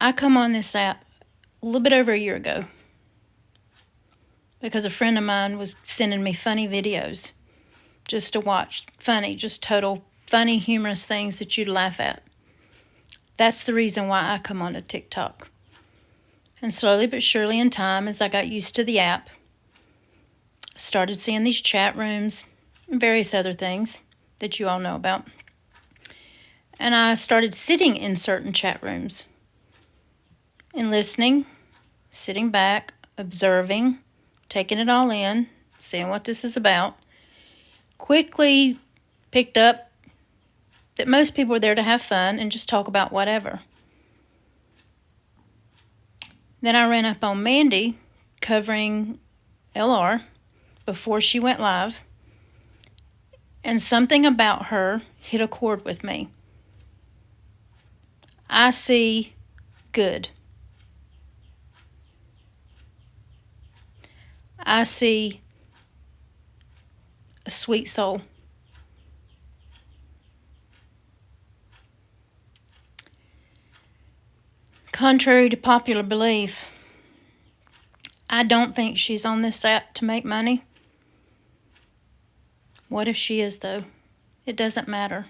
I come on this app a little bit over a year ago because a friend of mine was sending me funny videos just to watch. Funny, just total funny, humorous things that you'd laugh at. That's the reason why I come onto TikTok. And slowly but surely in time, as I got used to the app, started seeing these chat rooms and various other things that you all know about. And I started sitting in certain chat rooms and listening, sitting back, observing, taking it all in, seeing what this is about. Quickly picked up that most people are there to have fun and just talk about whatever. Then I ran up on Mandy covering LR before she went live, and something about her hit a chord with me. I see good. I see a sweet soul. Contrary to popular belief, I don't think she's on this app to make money. What if she is, though? It doesn't matter.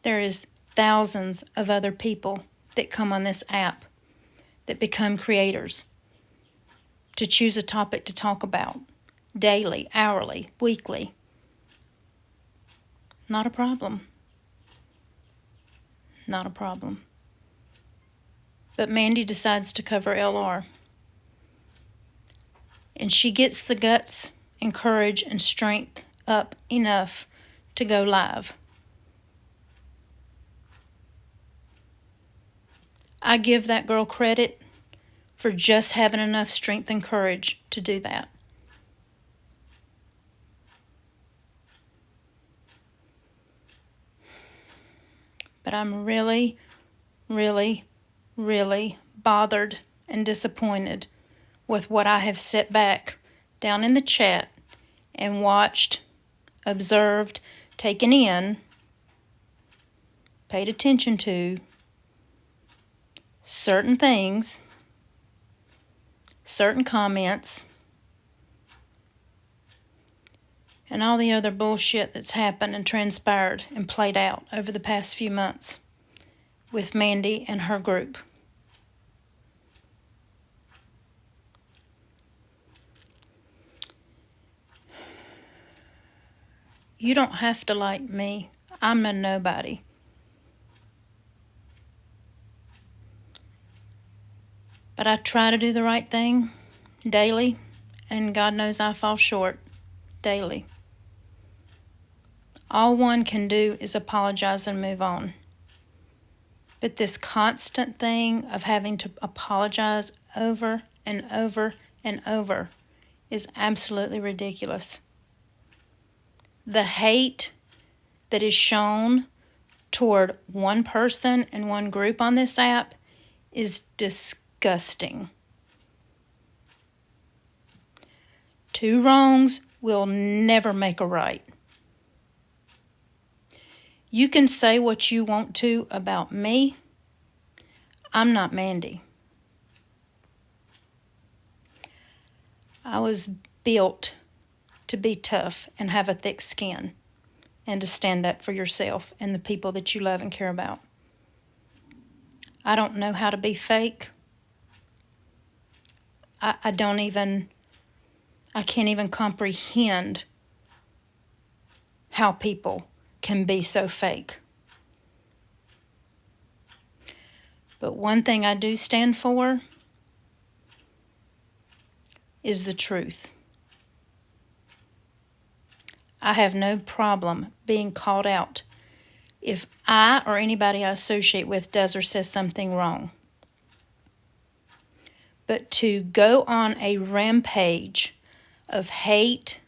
There is thousands of other people that come on this app that become creators to choose a topic to talk about daily, hourly, weekly. Not a problem. Not a problem. But Mandy decides to cover LR. And she gets the guts and courage and strength up enough to go live. I give that girl credit for just having enough strength and courage to do that. But I'm really, really, really bothered and disappointed with what I have sat back down in the chat and watched, observed, taken in, paid attention to certain things, certain comments, and all the other bullshit that's happened and transpired and played out over the past few months with Mandy and her group. You don't have to like me. I'm a nobody. But I try to do the right thing daily, and God knows I fall short daily. All one can do is apologize and move on. But this constant thing of having to apologize over and over and over is absolutely ridiculous. The hate that is shown toward one person and one group on this app is disgusting. Two wrongs will never make a right. You can say what you want to about me. I'm not Mandy. I was built to be tough and have a thick skin and to stand up for yourself and the people that you love and care about. I don't know how to be fake. I can't even comprehend how people can be so fake. But one thing I do stand for is the truth. I have no problem being called out if I or anybody I associate with does or says something wrong. But to go on a rampage of hate,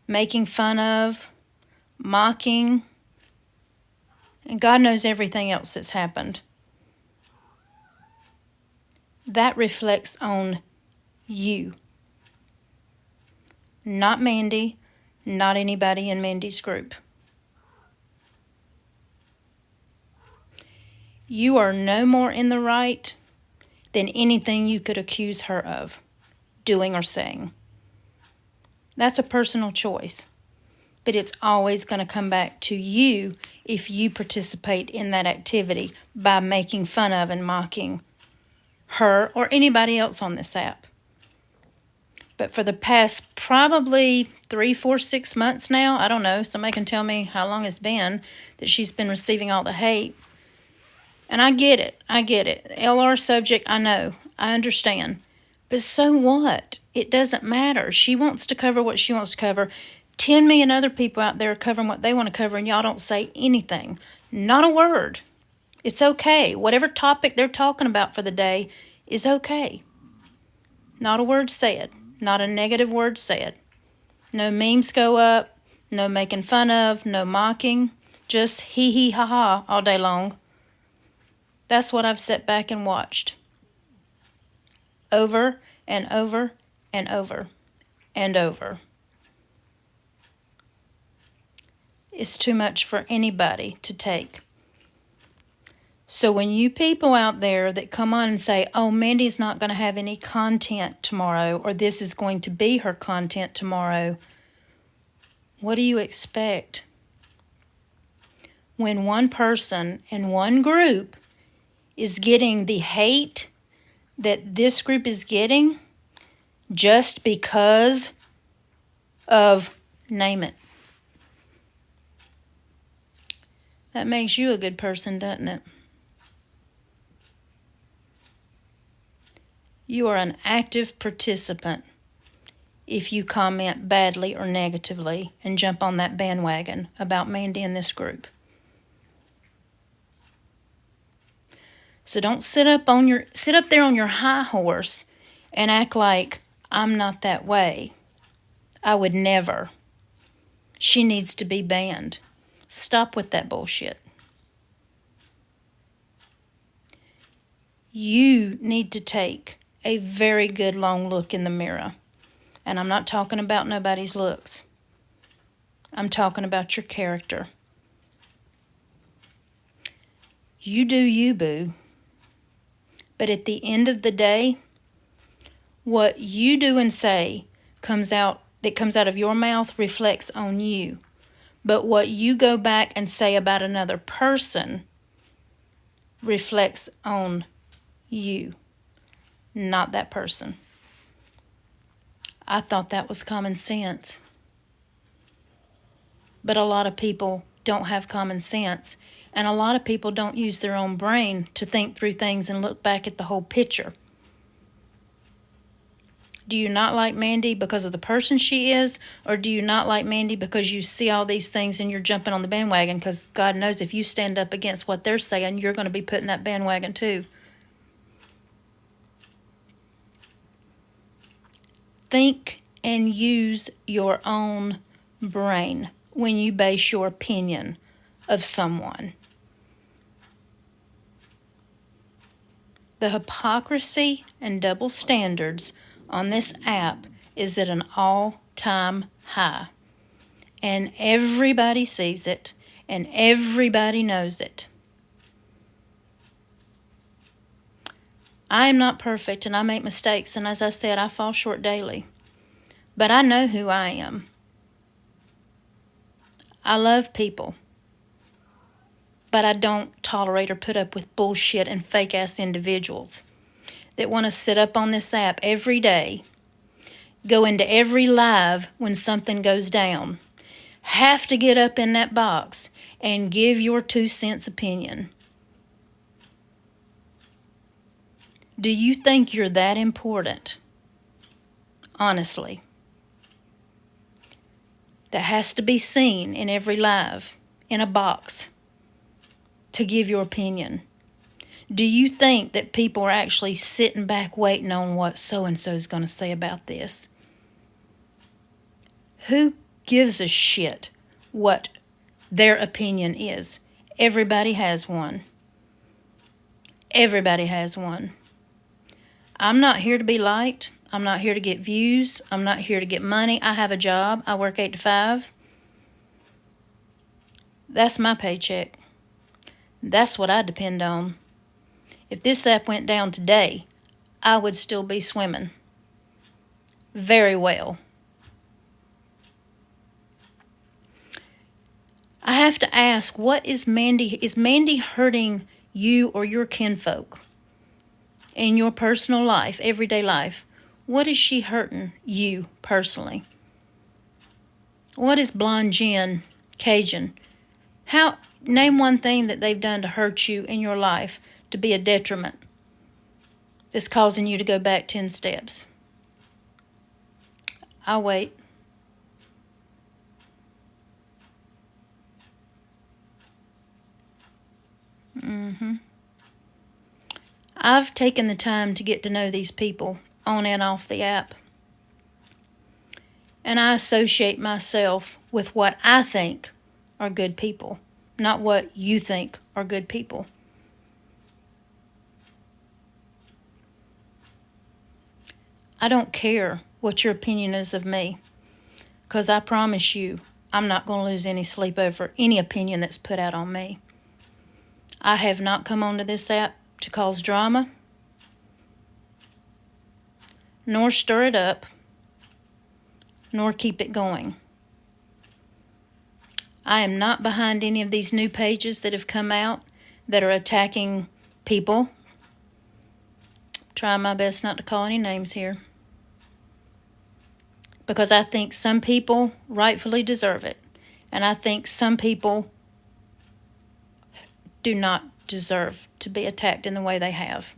making fun of, mocking, and God knows everything else that's happened, that reflects on you. Not Mandy, not anybody in Mandy's group. you are no more in the right than anything you could accuse her of doing or saying. That's a personal choice, but it's always going to come back to you if you participate in that activity by making fun of and mocking her or anybody else on this app. But for the past probably 3, 4, 6 months now, I don't know, somebody can tell me how long it's been that she's been receiving all the hate. And I get it. LR subject, I know. I understand. But so what? It doesn't matter. She wants to cover what she wants to cover. 10 million other people out there are covering what they want to cover, and y'all don't say anything. Not a word. It's okay. Whatever topic they're talking about for the day is okay. Not a word said. Not a negative word said. No memes go up. No making fun of. No mocking. Just hee hee ha ha all day long. That's what I've sat back and watched. Over and over and over and over. It's too much for anybody to take. So when you people out there that come on and say, oh, Mandy's not going to have any content tomorrow, or this is going to be her content tomorrow, what do you expect? When one person and one group is getting the hate that this group is getting just because of, name it. That makes you a good person, doesn't it? You are an active participant if you comment badly or negatively and jump on that bandwagon about Mandy and this group. So don't sit up there on your high horse and act like I'm not that way. I would never. She needs to be banned. Stop with that bullshit. You need to take a very good long look in the mirror. And I'm not talking about nobody's looks. I'm talking about your character. You do you, boo. But at the end of the day, what you do and say comes out of your mouth reflects on you. But what you go back and say about another person reflects on you, not that person. I thought that was common sense. But a lot of people don't have common sense, and a lot of people don't use their own brain to think through things and look back at the whole picture. Do you not like Mandy because of the person she is, or do you not like Mandy because you see all these things and you're jumping on the bandwagon? Because God knows if you stand up against what they're saying, you're going to be put in that bandwagon too. Think and use your own brain when you base your opinion of someone. The hypocrisy and double standards on this app is at an all-time high. And everybody sees it, and everybody knows it. I am not perfect, and I make mistakes, and as I said, I fall short daily. But I know who I am. I love people. But I don't tolerate or put up with bullshit and fake-ass individuals that want to sit up on this app every day, go into every live when something goes down, have to get up in that box and give your 2 cents opinion. Do you think you're that important? Honestly. That has to be seen in every live, in a box, to give your opinion. Do you think that people are actually sitting back waiting on what so-and-so is going to say about this? Who gives a shit what their opinion is? Everybody has one. Everybody has one. I'm not here to be liked. I'm not here to get views. I'm not here to get money. I have a job. I work 8 to 5. That's my paycheck. That's what I depend on. If this app went down today, I would still be swimming very well. I have to ask, what is Mandy? Is Mandy hurting you or your kinfolk in your personal life, everyday life? What is she hurting you personally? What is Blonde Jen, Cajun? Name one thing that they've done to hurt you in your life, to be a detriment, that's causing you to go back 10 steps. I'll wait. I've taken the time to get to know these people on and off the app. And I associate myself with what I think are good people, not what you think are good people. I don't care what your opinion is of me, because I promise you, I'm not going to lose any sleep over any opinion that's put out on me. I have not come onto this app to cause drama, nor stir it up, nor keep it going. I am not behind any of these new pages that have come out that are attacking people. Try my best not to call any names here, because I think some people rightfully deserve it, and I think some people do not deserve to be attacked in the way they have.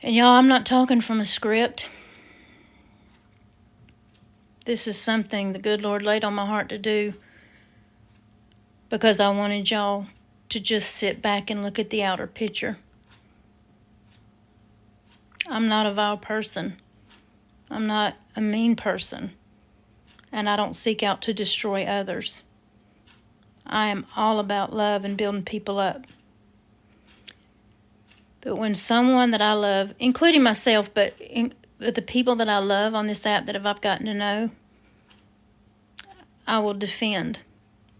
And y'all, I'm not talking from a script. This is something the good Lord laid on my heart to do, because I wanted y'all to just sit back and look at the outer picture. I'm not a vile person. I'm not a mean person. And I don't seek out to destroy others. I am all about love and building people up. But when someone that I love, including myself, but the people that I love on this app that I've gotten to know, I will defend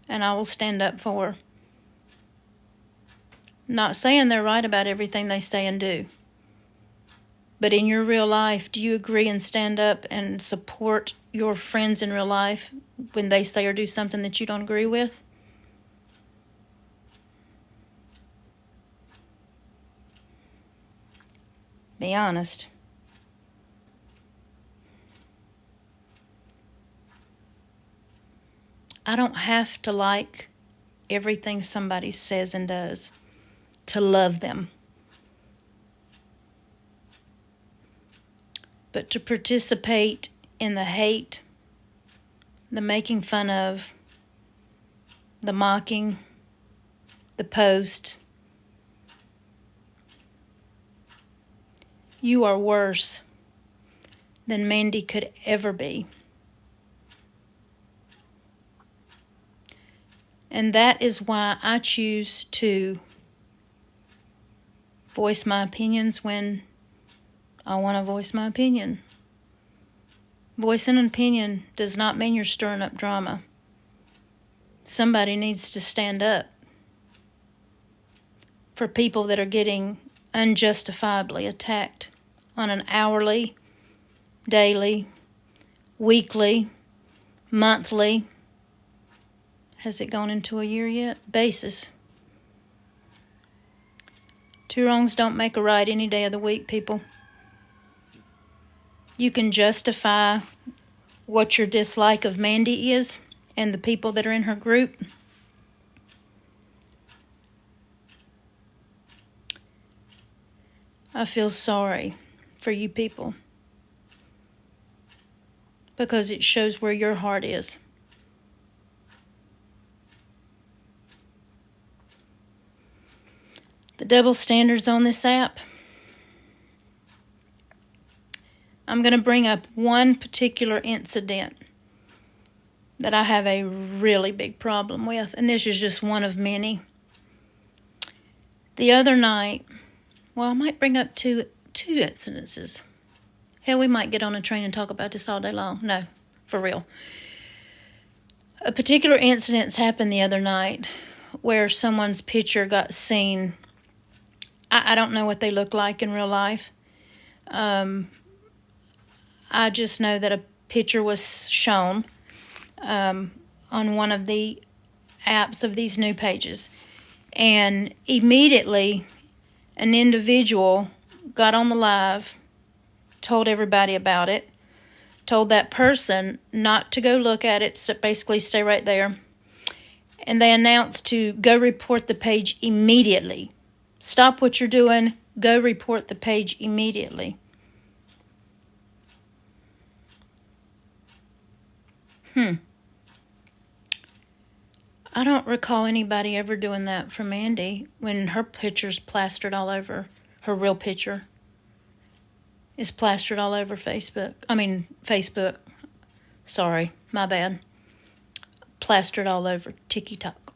and I will stand up for. Not saying they're right about everything they say and do. But in your real life, do you agree and stand up and support your friends in real life when they say or do something that you don't agree with? Be honest. I don't have to like everything somebody says and does to love them. But to participate in the hate, the making fun of, the mocking, the post, you are worse than Mandy could ever be. And that is why I choose to voice my opinions when I want to voice my opinion. Voicing an opinion does not mean you're stirring up drama. Somebody needs to stand up for people that are getting unjustifiably attacked on an hourly, daily, weekly, monthly, has it gone into a year yet, basis. Two wrongs don't make a right any day of the week, people. You can justify what your dislike of Mandy is and the people that are in her group. I feel sorry for you people, because it shows where your heart is. The double standards on this app. I'm going to bring up one particular incident that I have a really big problem with, and this is just one of many. The other night, well, I might bring up two incidences. Hell, we might get on a train and talk about this all day long. No, for real. A particular incident happened the other night where someone's picture got seen. I don't know what they look like in real life. I just know that a picture was shown on one of the apps of these new pages. And immediately, an individual got on the live, told everybody about it, told that person not to go look at it, so basically stay right there. And they announced to go report the page immediately. Stop what you're doing, go report the page immediately. I don't recall anybody ever doing that for Mandy when her picture's plastered all over. Her real picture is plastered all over Facebook. Sorry, my bad. Plastered all over TikTok.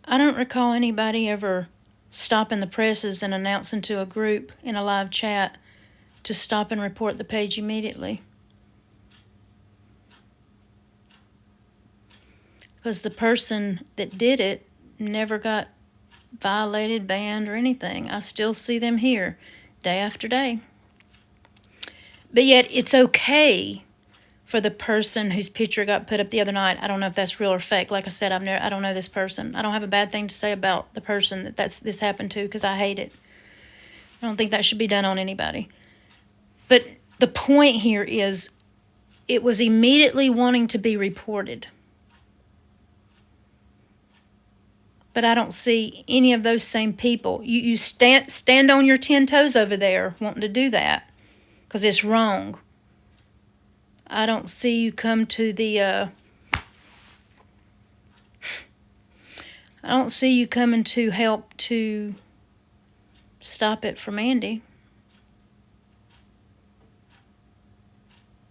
I don't recall anybody ever stopping the presses and announcing to a group in a live chat to stop and report the page immediately. Because the person that did it never got violated, banned, or anything. I still see them here day after day. But yet it's okay for the person whose picture got put up the other night. I don't know if that's real or fake. Like I said, I don't know this person. I don't have a bad thing to say about the person this happened to, because I hate it. I don't think that should be done on anybody. But the point here is it was immediately wanting to be reported. But I don't see any of those same people. You stand on your 10 toes over there wanting to do that because it's wrong. I don't see you come to the... I don't see you coming to help to stop it from Andy.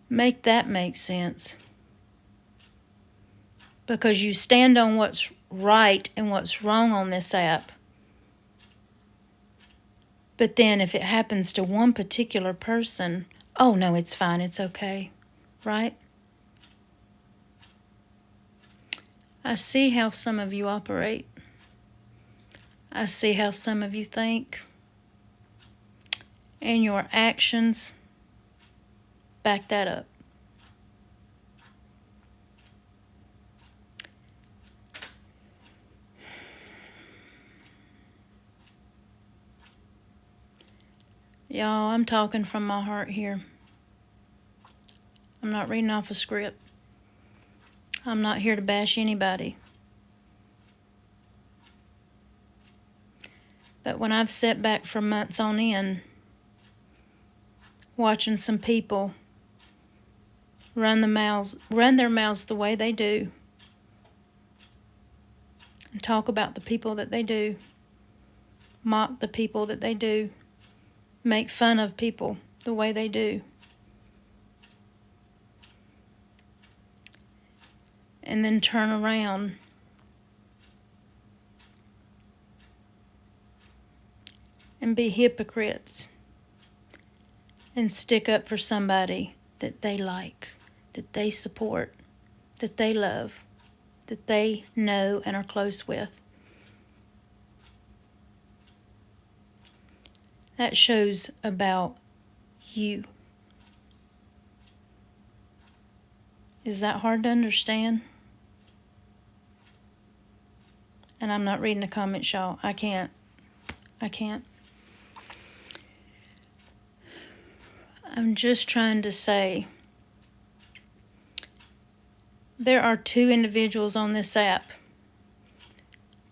Make that make sense. Because you stand on what's right and what's wrong on this app. But then if it happens to one particular person, oh no, it's fine, it's okay, right? I see how some of you operate. I see how some of you think. And your actions back that up. Y'all, I'm talking from my heart here. I'm not reading off a script. I'm not here to bash anybody. But when I've sat back for months on end, watching some people run their mouths the way they do, and talk about the people that they do, mock the people that they do, make fun of people the way they do, and then turn around and be hypocrites and stick up for somebody that they like, that they support, that they love, that they know and are close with. That shows about you. Is that hard to understand? And I'm not reading the comments, y'all. I can't. I'm just trying to say there are 2 individuals on this app,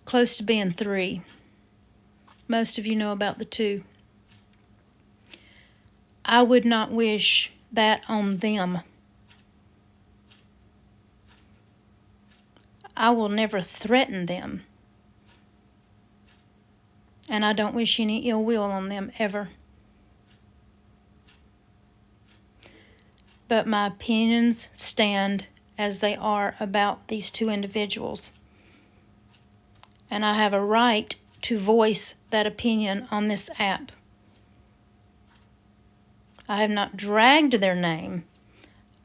close to being 3. Most of you know about the 2. I would not wish that on them. I will never threaten them. And I don't wish any ill will on them ever. But my opinions stand as they are about these 2 individuals. And I have a right to voice that opinion on this app. I have not dragged their name.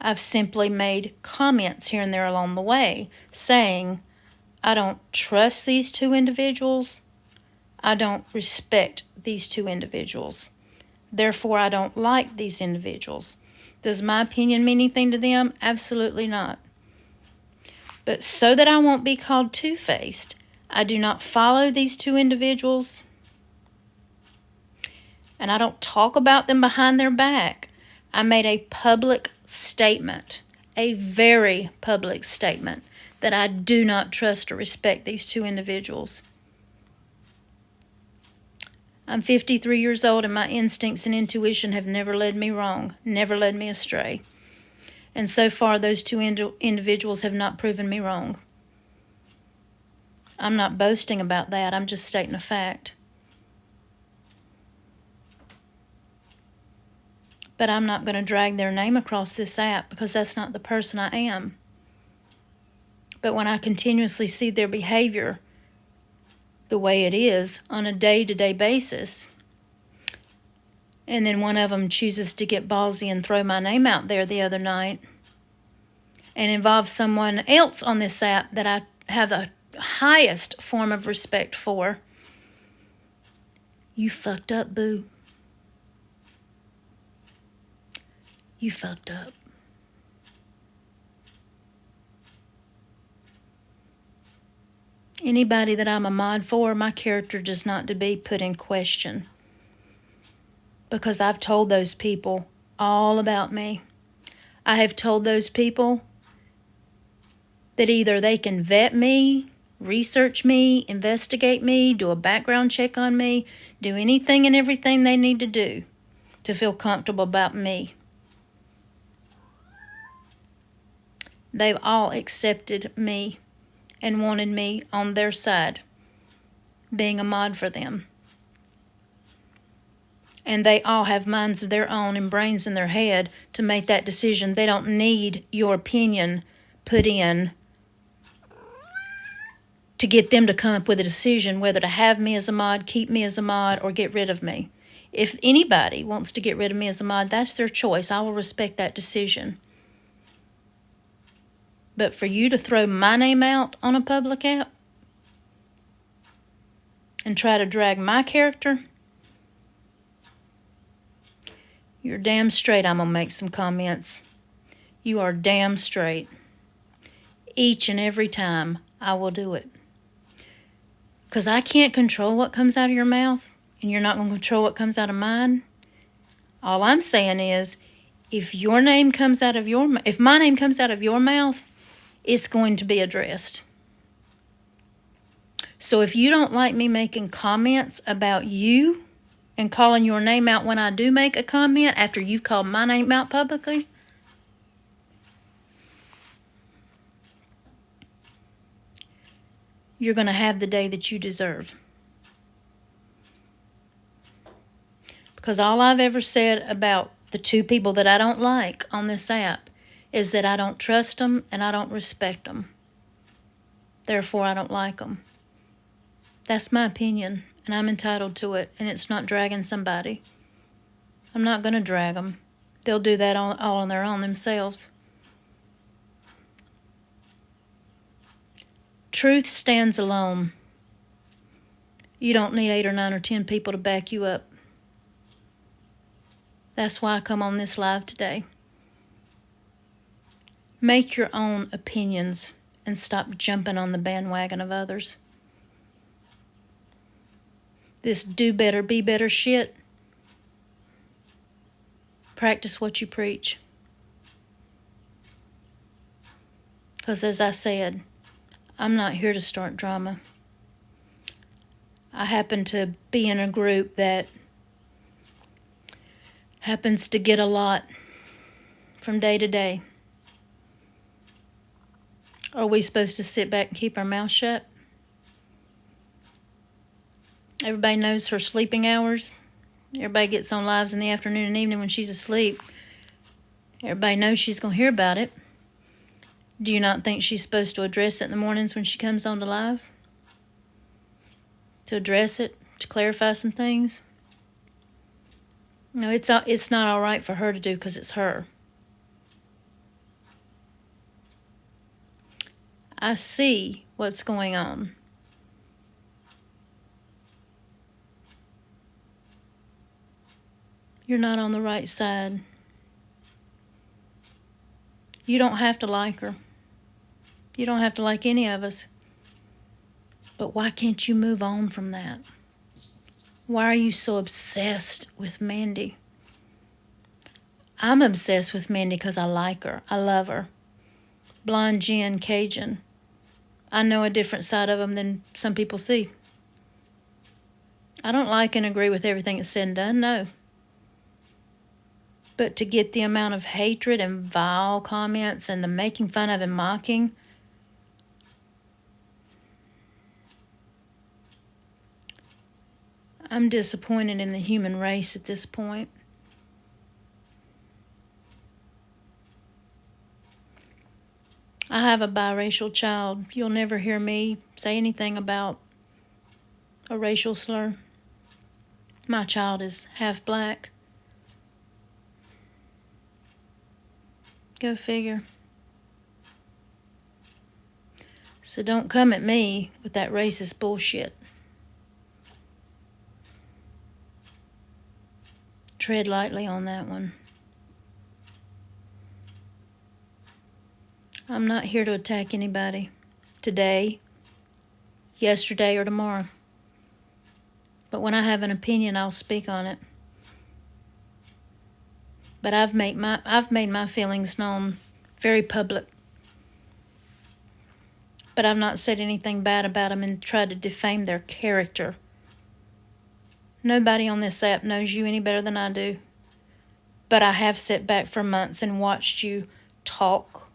I've simply made comments here and there along the way saying, I don't trust these two individuals. I don't respect these two individuals. Therefore, I don't like these individuals. Does my opinion mean anything to them? Absolutely not. But so that I won't be called two-faced, I do not follow these two individuals, and I don't talk about them behind their back. I made a public statement, a very public statement, that I do not trust or respect these two individuals. I'm 53 years old, and my instincts and intuition have never led me wrong, never led me astray. And so far, those two individuals have not proven me wrong. I'm not boasting about that. I'm just stating a fact. But I'm not going to drag their name across this app because that's not the person I am. But when I continuously see their behavior the way it is on a day-to-day basis, and then one of them chooses to get ballsy and throw my name out there the other night and involve someone else on this app that I have the highest form of respect for, you fucked up, boo. You fucked up. Anybody that I'm a mod for, my character does not to be put in question. Because I've told those people all about me. I have told those people that either they can vet me, research me, investigate me, do a background check on me, do anything and everything they need to do to feel comfortable about me. They've all accepted me and wanted me on their side, being a mod for them. And they all have minds of their own and brains in their head to make that decision. They don't need your opinion put in to get them to come up with a decision whether to have me as a mod, keep me as a mod, or get rid of me. If anybody wants to get rid of me as a mod, that's their choice. I will respect that decision. But for you to throw my name out on a public app and try to drag my character, you're damn straight I'm going to make some comments. You are damn straight. Each and every time I will do it. Because I can't control what comes out of your mouth, and you're not going to control what comes out of mine. All I'm saying is, if my name comes out of your mouth, it's going to be addressed. So if you don't like me making comments about you and calling your name out when I do make a comment after you've called my name out publicly, you're going to have the day that you deserve. Because all I've ever said about the two people that I don't like on this app is that I don't trust them and I don't respect them. Therefore, I don't like them. That's my opinion, and I'm entitled to it, and it's not dragging somebody. I'm not going to drag them. They'll do that all on their own themselves. Truth stands alone. You don't need 8 or 9 or 10 people to back you up. That's why I come on this live today. Make your own opinions and stop jumping on the bandwagon of others. This do better, be better shit. Practice what you preach. Because as I said, I'm not here to start drama. I happen to be in a group that happens to get a lot from day to day. Are we supposed to sit back and keep our mouth shut? Everybody knows her sleeping hours. Everybody gets on lives in the afternoon and evening when she's asleep. Everybody knows she's going to hear about it. Do you not think she's supposed to address it in the mornings when she comes on to live? To address it, to clarify some things? No, it's not all right for her to do because it's her. I see what's going on. You're not on the right side. You don't have to like her. You don't have to like any of us. But why can't you move on from that? Why are you so obsessed with Mandy? I'm obsessed with Mandy because I like her. I love her. Blonde Jen, Cajun. I know a different side of them than some people see. I don't like and agree with everything that's said and done, no. But to get the amount of hatred and vile comments and the making fun of and mocking, I'm disappointed in the human race at this point. I have a biracial child. You'll never hear me say anything about a racial slur. My child is half black. Go figure. So don't come at me with that racist bullshit. Tread lightly on that one. I'm not here to attack anybody today, yesterday, or tomorrow. But when I have an opinion, I'll speak on it. But I've made my feelings known very public. But I've not said anything bad about them and tried to defame their character. Nobody on this app knows you any better than I do. But I have sat back for months and watched you talk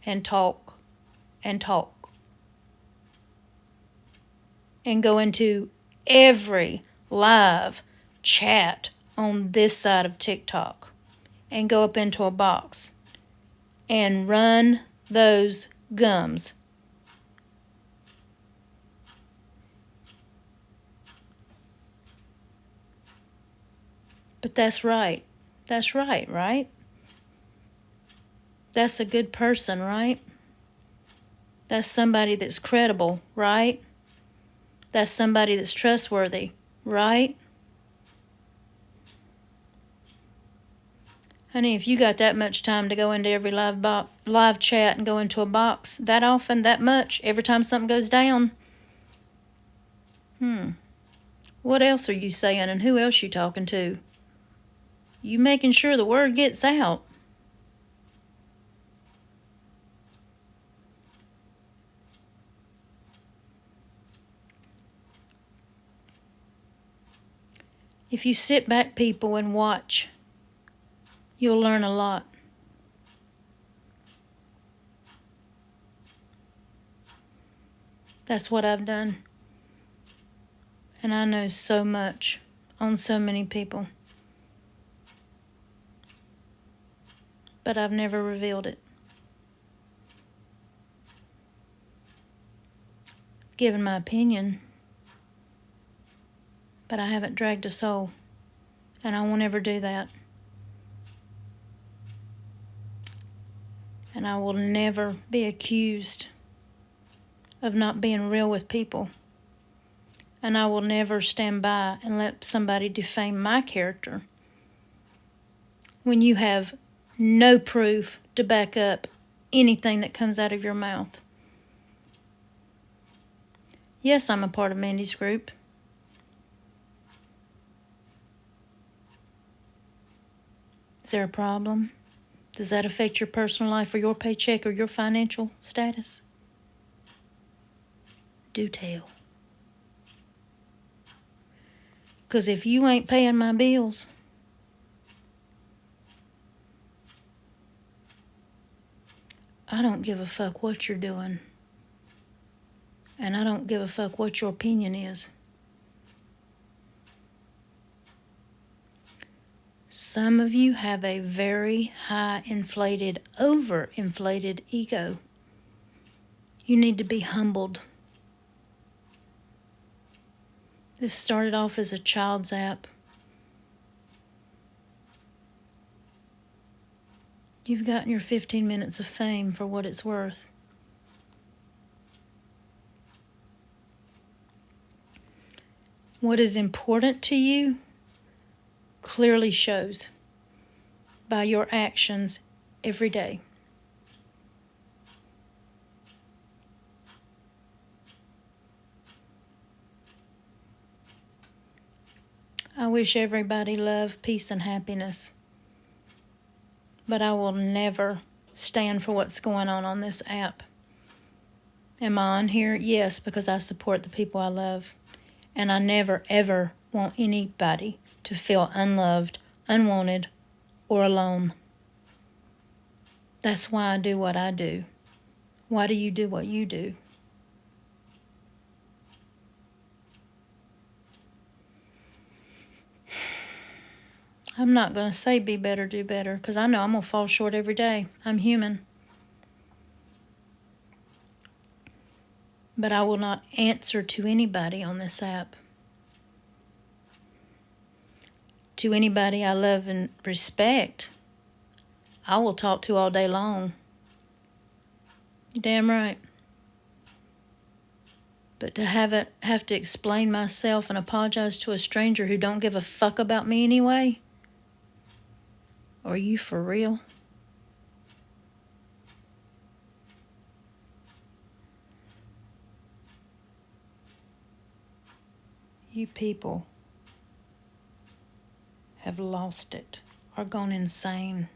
and talk and talk. And go into every live chat on this side of TikTok. And go up into a box. And run those gums. But that's right. That's right, right? That's a good person, right? That's somebody that's credible, right? That's somebody that's trustworthy, right? Honey, if you got that much time to go into every live chat and go into a box that often, that much, every time something goes down, what else are you saying and who else you talking to? You making sure the word gets out. If you sit back, people, and watch, you'll learn a lot. That's what I've done. And I know so much on so many people. But I've never revealed it. Given my opinion. But I haven't dragged a soul. And I won't ever do that. And I will never be accused of not being real with people. And I will never stand by and let somebody defame my character when you have no proof to back up anything that comes out of your mouth. Yes, I'm a part of Mandy's group. Is there a problem? Does that affect your personal life or your paycheck or your financial status? Do tell. Because if you ain't paying my bills, I don't give a fuck what you're doing. And I don't give a fuck what your opinion is. Some of you have a very high inflated, overinflated ego. You need to be humbled. This started off as a child's app. You've gotten your 15 minutes of fame for what it's worth. What is important to you clearly shows by your actions every day. I wish everybody love, peace, and happiness. But I will never stand for what's going on this app. Am I on here? Yes, because I support the people I love. And I never, ever want anybody to feel unloved, unwanted, or alone. That's why I do what I do. Why do you do what you do? I'm not going to say be better, do better, because I know I'm going to fall short every day. I'm human. But I will not answer to anybody on this app. To anybody I love and respect, I will talk to all day long. You're damn right. But to have to explain myself and apologize to a stranger who don't give a fuck about me anyway? Are you for real? You people have lost it or gone insane.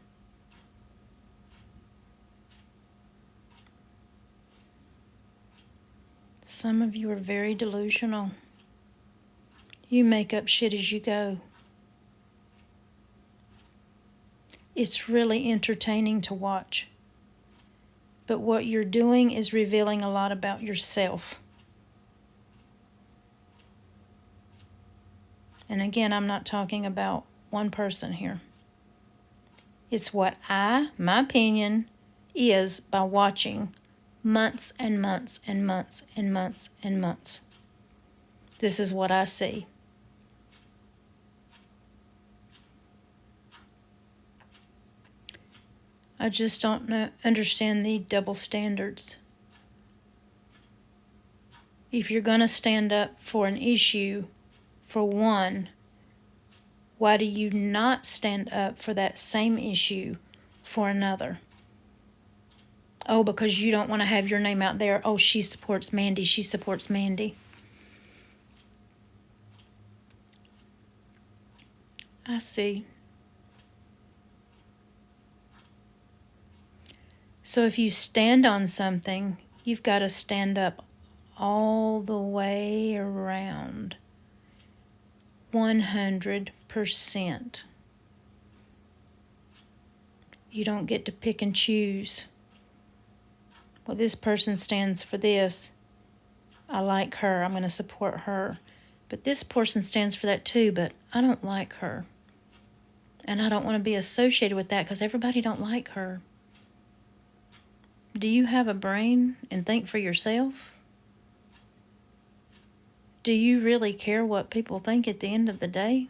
Some of you are very delusional. You make up shit as you go. It's really entertaining to watch. But what you're doing is revealing a lot about yourself. And again, I'm not talking about one person here. It's what my opinion is by watching months and months and months and months and months. This is what I see. I just don't understand the double standards. If you're going to stand up for an issue, for one, why do you not stand up for that same issue for another? Oh, because you don't want to have your name out there. Oh, she supports Mandy. She supports Mandy. I see. So if you stand on something, you've got to stand up all the way around. 100%. You don't get to pick and choose. Well, this person stands for this. I like her. I'm going to support her. But this person stands for that too, but I don't like her. And I don't want to be associated with that because everybody don't like her. Do you have a brain and think for yourself? Do you really care what people think at the end of the day?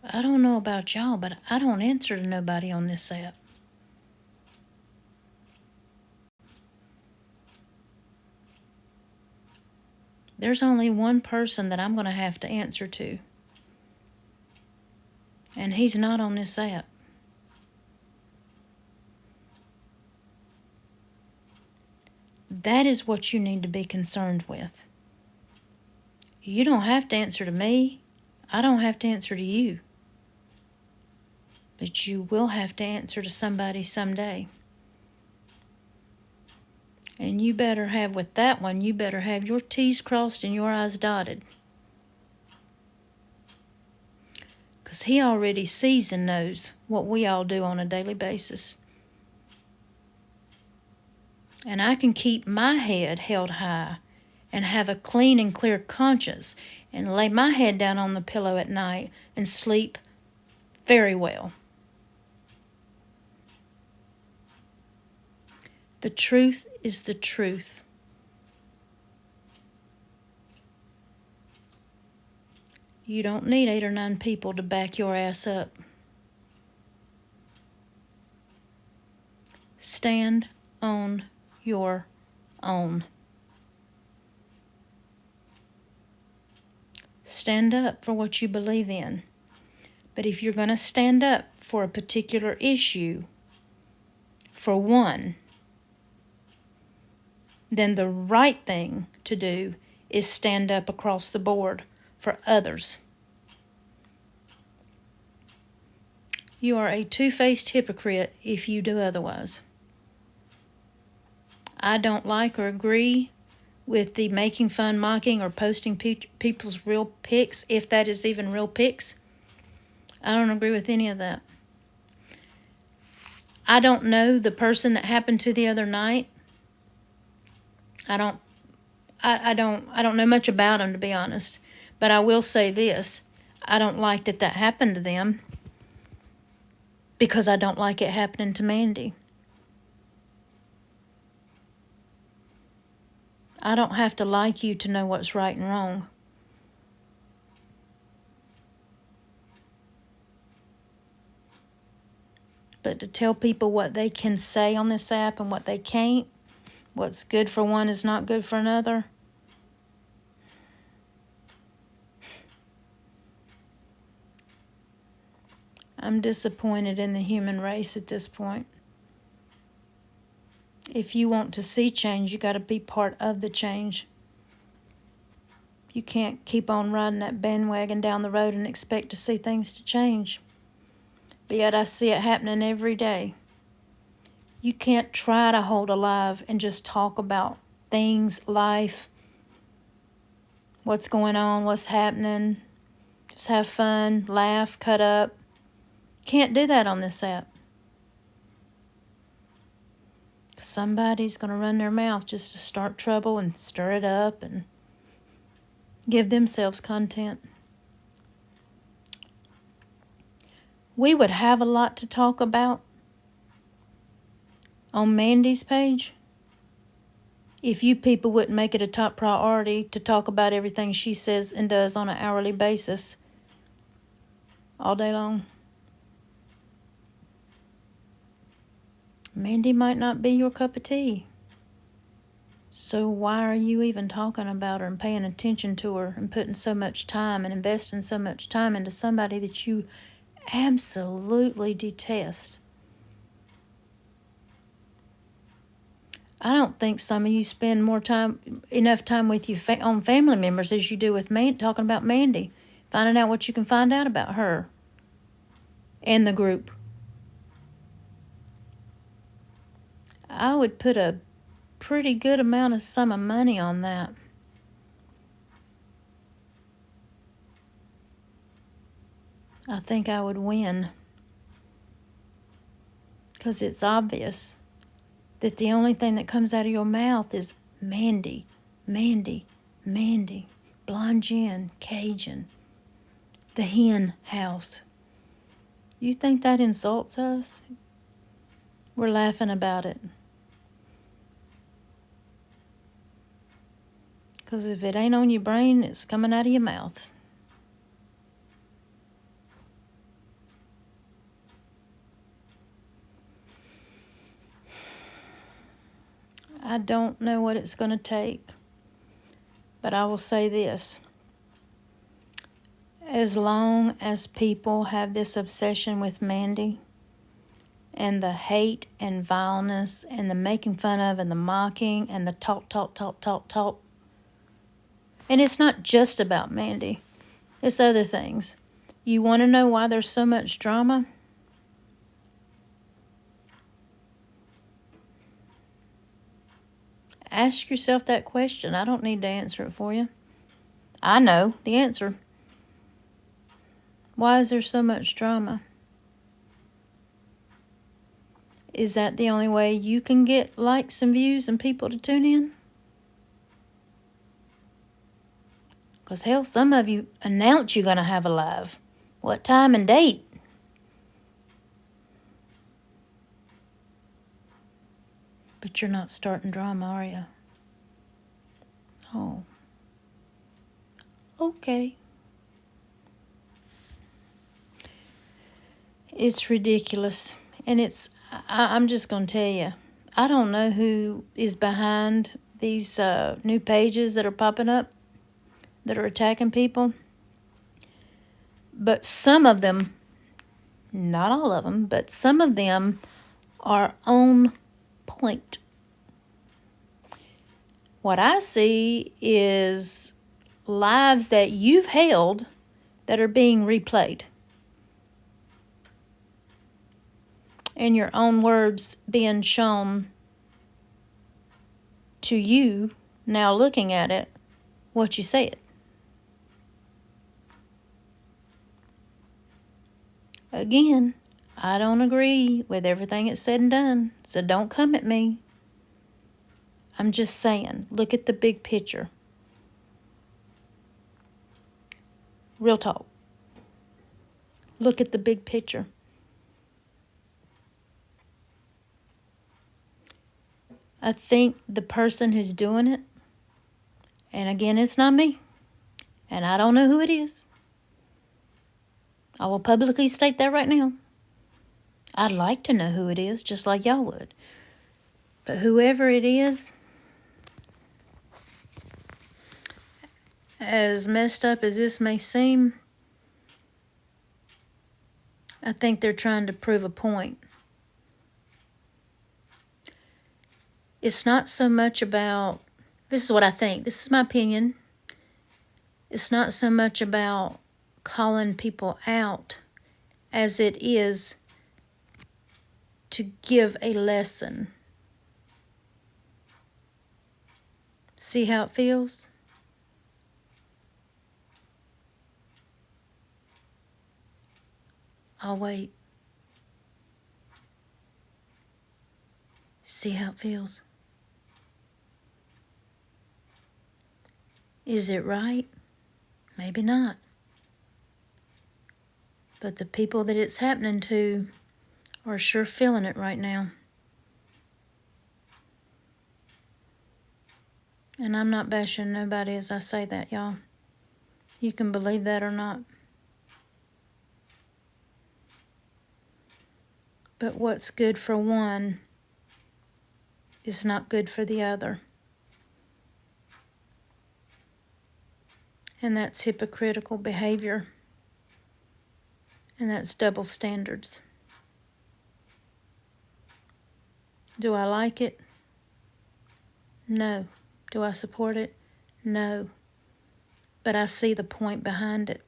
I don't know about y'all, but I don't answer to nobody on this app. There's only one person that I'm going to have to answer to. And he's not on this app. That is what you need to be concerned with. You don't have to answer to me. I don't have to answer to you. But you will have to answer to somebody someday. And you better have, with that one, you better have your T's crossed and your I's dotted. Because he already sees and knows what we all do on a daily basis. And I can keep my head held high and have a clean and clear conscience and lay my head down on the pillow at night and sleep very well. The truth is the truth. You don't need 8 or 9 people to back your ass up. Stand on your own. Stand up for what you believe in. But if you're going to stand up for a particular issue, for one, then the right thing to do is stand up across the board for others. You are a two-faced hypocrite if you do otherwise. I don't like or agree with the making fun, mocking, or posting people's real pics, if that is even real pics. I don't agree with any of that. I don't know the person that happened to the other night. I don't know much about them, to be honest. But I will say this. I don't like that happened to them, because I don't like it happening to Mandy. I don't have to like you to know what's right and wrong. But to tell people what they can say on this app and what they can't, what's good for one is not good for another. I'm disappointed in the human race at this point. If you want to see change, you got to be part of the change. You can't keep on riding that bandwagon down the road and expect to see things to change. But yet I see it happening every day. You can't try to hold alive and just talk about things, life, what's going on, what's happening. Just have fun, laugh, cut up. Can't do that on this app. Somebody's going to run their mouth just to start trouble and stir it up and give themselves content. We would have a lot to talk about on Mandy's page if you people wouldn't make it a top priority to talk about everything she says and does on an hourly basis all day long. Mandy might not be your cup of tea. So why are you even talking about her and paying attention to her and putting so much time and investing so much time into somebody that you absolutely detest? I don't think some of you spend enough time with your own family members as you do with talking about Mandy, finding out what you can find out about her and the group. I would put a pretty good sum of money on that. I think I would win. Because it's obvious that the only thing that comes out of your mouth is Mandy, Mandy, Mandy, Blonde Jen, Cajun, the hen house. You think that insults us? We're laughing about it. Because if it ain't on your brain, it's coming out of your mouth. I don't know what it's going to take, but I will say this. As long as people have this obsession with Mandy and the hate and vileness and the making fun of and the mocking and the talk, and it's not just about Mandy. It's other things. You want to know why there's so much drama? Ask yourself that question. I don't need to answer it for you. I know the answer. Why is there so much drama? Is that the only way you can get likes and views and people to tune in? Because hell, some of you announce you're going to have a live. What time and date? But you're not starting drama, are you? Oh. Okay. It's ridiculous. And I'm just going to tell you, I don't know who is behind these new pages that are popping up that are attacking people. But some of them, not all of them, but some of them are on point. What I see is lives that you've held that are being replayed. And your own words being shown to you, now looking at it, what you said. Again, I don't agree with everything that's said and done, so don't come at me. I'm just saying, look at the big picture. Real talk. Look at the big picture. I think the person who's doing it, and again, it's not me, and I don't know who it is. I will publicly state that right now. I'd like to know who it is, just like y'all would. But whoever it is, as messed up as this may seem, I think they're trying to prove a point. It's not so much about, this is what I think, this is my opinion. It's not so much about calling people out as it is to give a lesson. See how it feels? I'll wait. See how it feels? Is it right? Maybe not. But the people that it's happening to are sure feeling it right now. And I'm not bashing nobody as I say that, y'all. You can believe that or not. But what's good for one is not good for the other. And that's hypocritical behavior. And that's double standards. Do I like it? No. Do I support it? No. But I see the point behind it.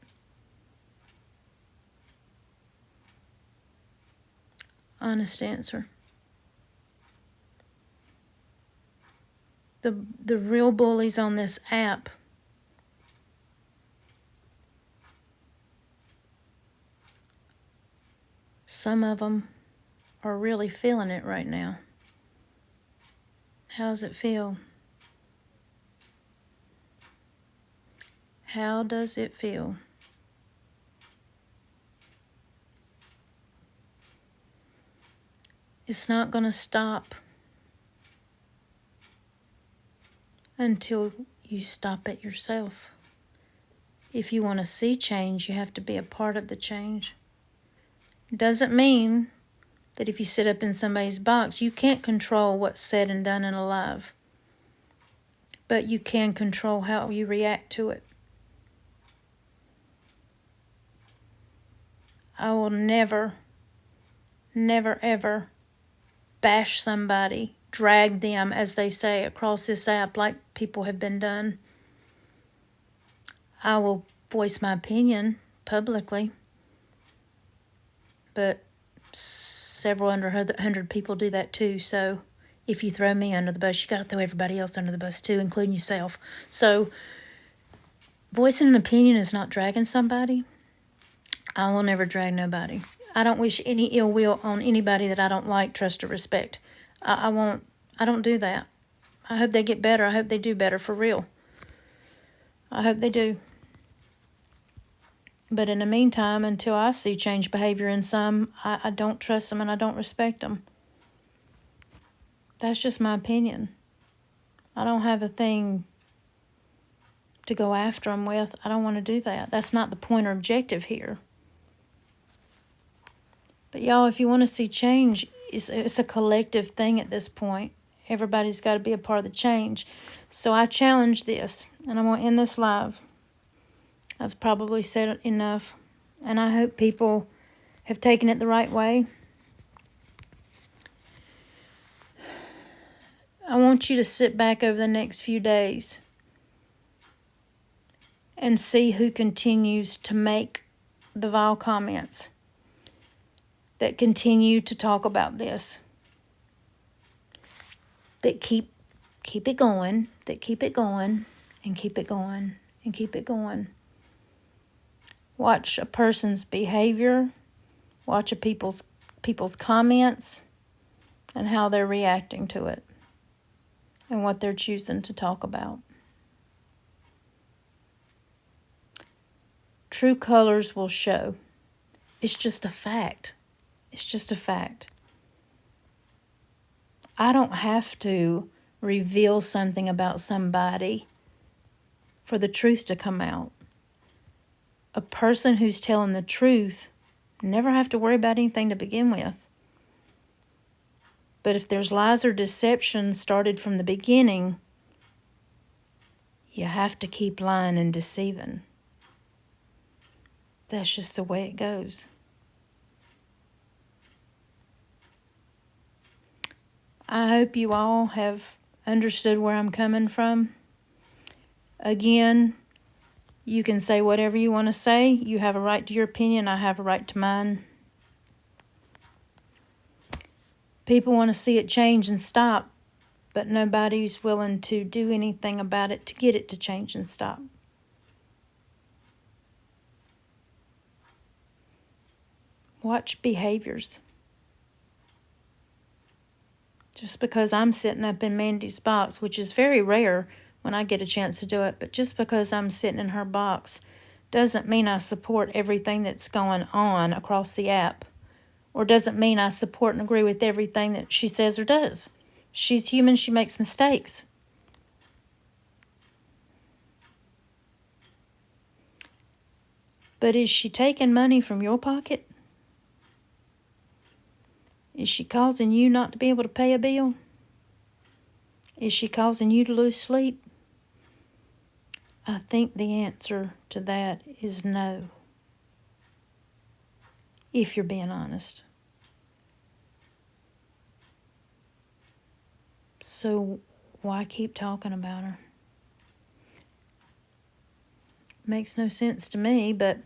Honest answer. The real bullies on this app some of them are really feeling it right now. How's it feel? How does it feel? It's not going to stop until you stop it yourself. If you want to see change, you have to be a part of the change. Doesn't mean that if you sit up in somebody's box, you can't control what's said and done in a live. But you can control how you react to it. I will never, ever bash somebody, drag them, as they say, across this app like people have been done. I will voice my opinion publicly, but several under 100 people do that too. So if you throw me under the bus, you got to throw everybody else under the bus too, including yourself. So voicing an opinion is not dragging somebody. I will never drag nobody. I don't wish any ill will on anybody that I don't like, trust, or respect. I won't. I don't do that. I hope they get better. I hope they do better for real. I hope they do. But in the meantime, until I see change behavior in some, I don't trust them and I don't respect them. That's just my opinion. I don't have a thing to go after them with. I don't want to do that. That's not the point or objective here. But y'all, if you want to see change, it's a collective thing at this point. Everybody's got to be a part of the change. So I challenge this, and I'm going to end this live. I've probably said it enough. And I hope people have taken it the right way. I want you to sit back over the next few days and see who continues to make the vile comments, that continue to talk about this, that keep it going, that keep it going, and keep it going, and keep it going. Watch a person's behavior, watch a people's comments, and how they're reacting to it, and what they're choosing to talk about. True colors will show. It's just a fact. It's just a fact. I don't have to reveal something about somebody for the truth to come out. A person who's telling the truth never have to worry about anything to begin with. But if there's lies or deception started from the beginning, you have to keep lying and deceiving. That's just the way it goes. I hope you all have understood where I'm coming from. Again, you can say whatever you want to say. You have a right to your opinion. I have a right to mine. People want to see it change and stop, but nobody's willing to do anything about it to get it to change and stop. Watch behaviors. Just because I'm sitting up in Mandy's box, which is very rare when I get a chance to do it, but just because I'm sitting in her box doesn't mean I support everything that's going on across the app, or doesn't mean I support and agree with everything that she says or does. She's human. She makes mistakes. But is she taking money from your pocket? Is she causing you not to be able to pay a bill? Is she causing you to lose sleep? I think the answer to that is no, if you're being honest. So why keep talking about her? Makes no sense to me, but,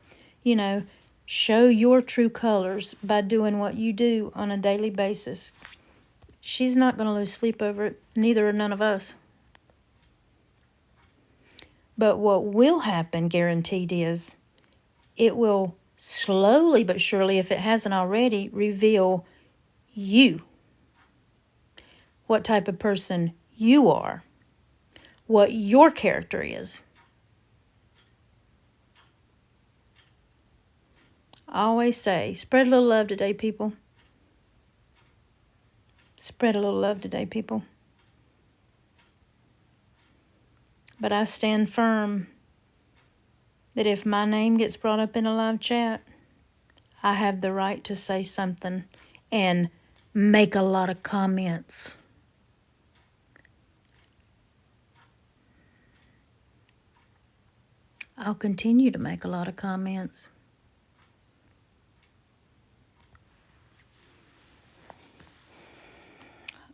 show your true colors by doing what you do on a daily basis. She's not going to lose sleep over it, neither are none of us. But what will happen, guaranteed, is it will slowly but surely, if it hasn't already, reveal you. What type of person you are. What your character is. I always say, spread a little love today, people. Spread a little love today, people. But I stand firm that if my name gets brought up in a live chat, I have the right to say something and make a lot of comments. I'll continue to make a lot of comments.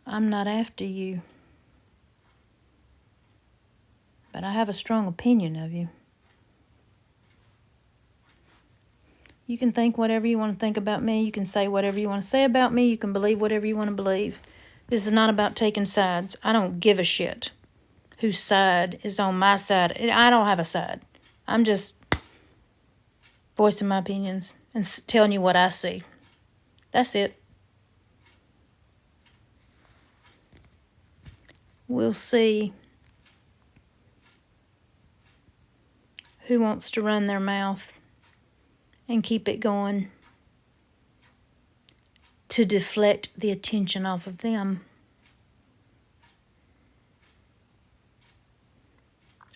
I'm not after you, but I have a strong opinion of you. You can think whatever you want to think about me. You can say whatever you want to say about me. You can believe whatever you want to believe. This is not about taking sides. I don't give a shit whose side is on my side. I don't have a side. I'm just voicing my opinions and telling you what I see. That's it. We'll see who wants to run their mouth and keep it going to deflect the attention off of them.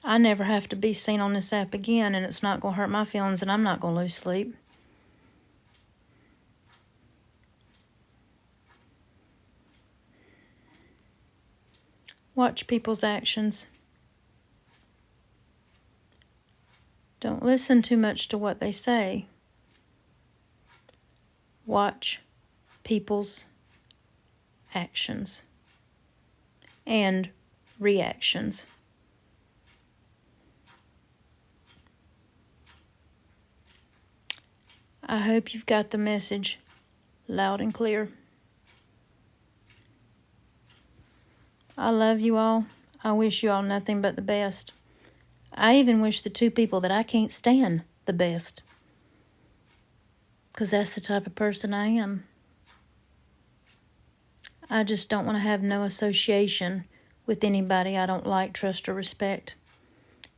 I never have to be seen on this app again, and it's not going to hurt my feelings, and I'm not going to lose sleep. Watch people's actions. Don't listen too much to what they say. Watch people's actions and reactions. I hope you've got the message loud and clear. I love you all. I wish you all nothing but the best. I even wish the two people that I can't stand the best, because that's the type of person I am. I just don't want to have no association with anybody I don't like, trust, or respect.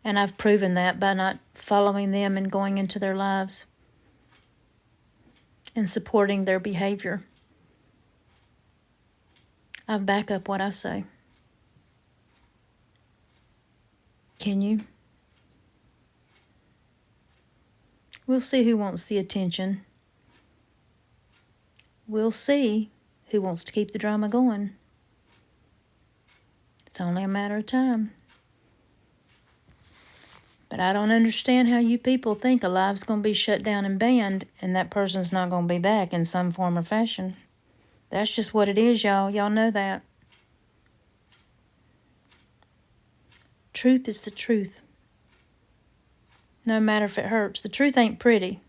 And I've proven that by not following them and going into their lives and supporting their behavior. I back up what I say. Can you? We'll see who wants the attention. We'll see who wants to keep the drama going. It's only a matter of time. But I don't understand how you people think a live's going to be shut down and banned and that person's not going to be back in some form or fashion. That's just what it is, y'all. Y'all know that. Truth is the truth. No matter if it hurts. The truth ain't pretty.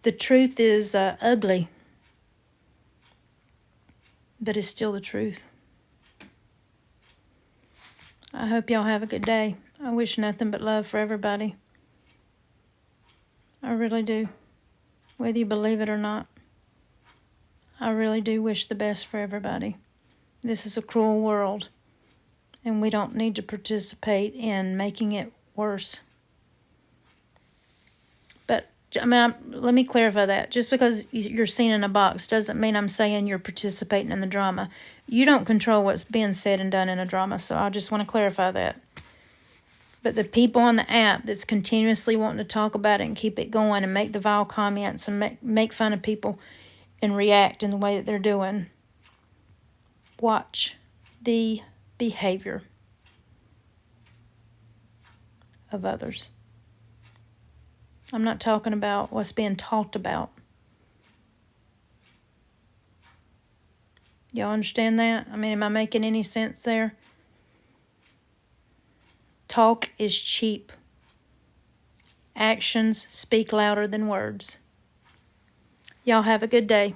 The truth is ugly. But it's still the truth. I hope y'all have a good day. I wish nothing but love for everybody. I really do. Whether you believe it or not. I really do wish the best for everybody. This is a cruel world, and we don't need to participate in making it worse. But, let me clarify that. Just because you're seen in a box doesn't mean I'm saying you're participating in the drama. You don't control what's being said and done in a drama, so I just want to clarify that. But the people on the app that's continuously wanting to talk about it and keep it going and make the vile comments and make fun of people and react in the way that they're doing, watch the behavior of others. I'm not talking about what's being talked about. Y'all understand that? Am I making any sense there? Talk is cheap. Actions speak louder than words. Y'all have a good day.